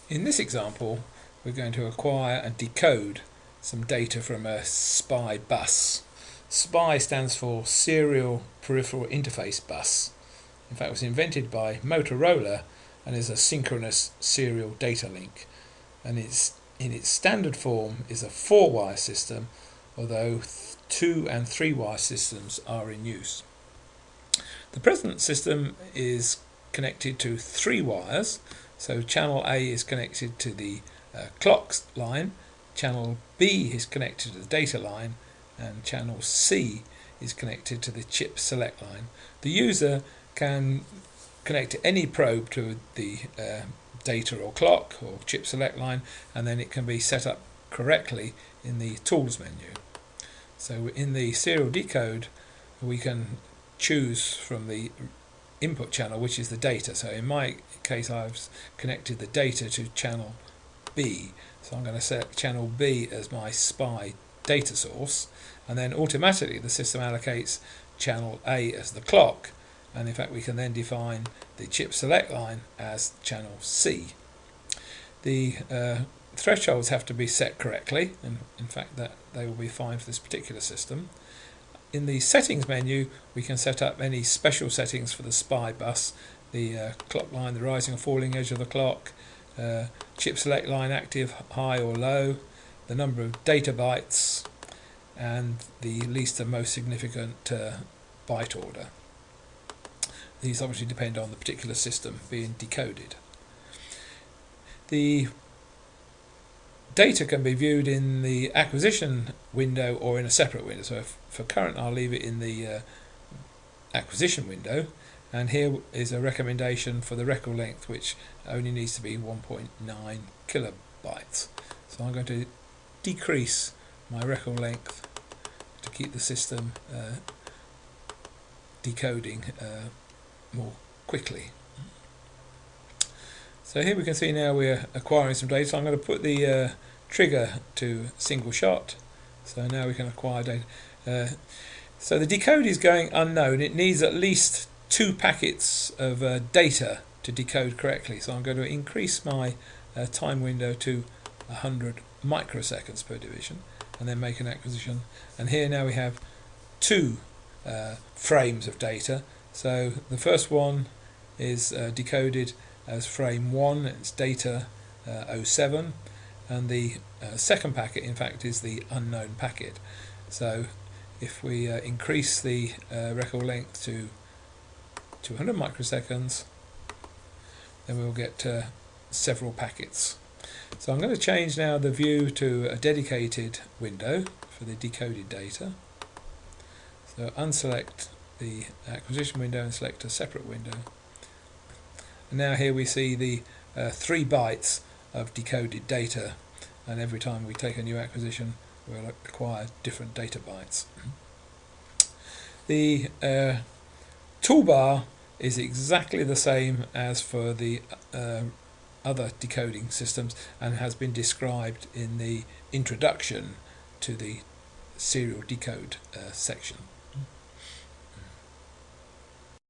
In this example, we're going to acquire and decode some data from a SPI bus. SPI stands for Serial Peripheral Interface Bus. In fact, it was invented by Motorola and is a synchronous serial data link. And in its standard form is a 4-wire system, although 2- and 3-wire systems are in use. The present system is connected to 3 wires. So channel A is connected to the clock line, channel B is connected to the data line, and channel C is connected to the chip select line. The user can connect any probe to the data or clock or chip select line, and then it can be set up correctly in the tools menu. So in the serial decode, we can choose from the input channel, which is the data. So in my case, I've connected the data to channel B. So I'm going to set channel B as my SPI data source, and then automatically the system allocates channel A as the clock, and in fact we can then define the chip select line as channel C. The thresholds have to be set correctly, and in fact that they will be fine for this particular system. In the settings menu, we can set up any special settings for the SPI bus, the clock line, the rising or falling edge of the clock, chip select line active, high or low, the number of data bytes, and the least and most significant byte order. These obviously depend on the particular system being decoded. The data can be viewed in the acquisition window or in a separate window. So for current, I'll leave it in the acquisition window, and here is a recommendation for the record length, which only needs to be 1.9 kilobytes. So I'm going to decrease my record length to keep the system decoding more quickly. So here we can see now we're acquiring some data. So I'm going to put the trigger to single shot. So now we can acquire data. So the decode is going unknown. It needs at least 2 packets of data to decode correctly. So I'm going to increase my time window to 100 microseconds per division, and then make an acquisition. And here now we have 2 frames of data. So the first one is decoded as frame 1, it's data 07, and the second packet in fact is the unknown packet. So if we increase the record length to 200 microseconds, then we'll get several packets. So I'm going to change now the view to a dedicated window for the decoded data. So unselect the acquisition window and select a separate window. And now here we see the 3 bytes of decoded data, and every time we take a new acquisition we'll acquire different data bytes. The toolbar is exactly the same as for the other decoding systems, and has been described in the introduction to the serial decode section.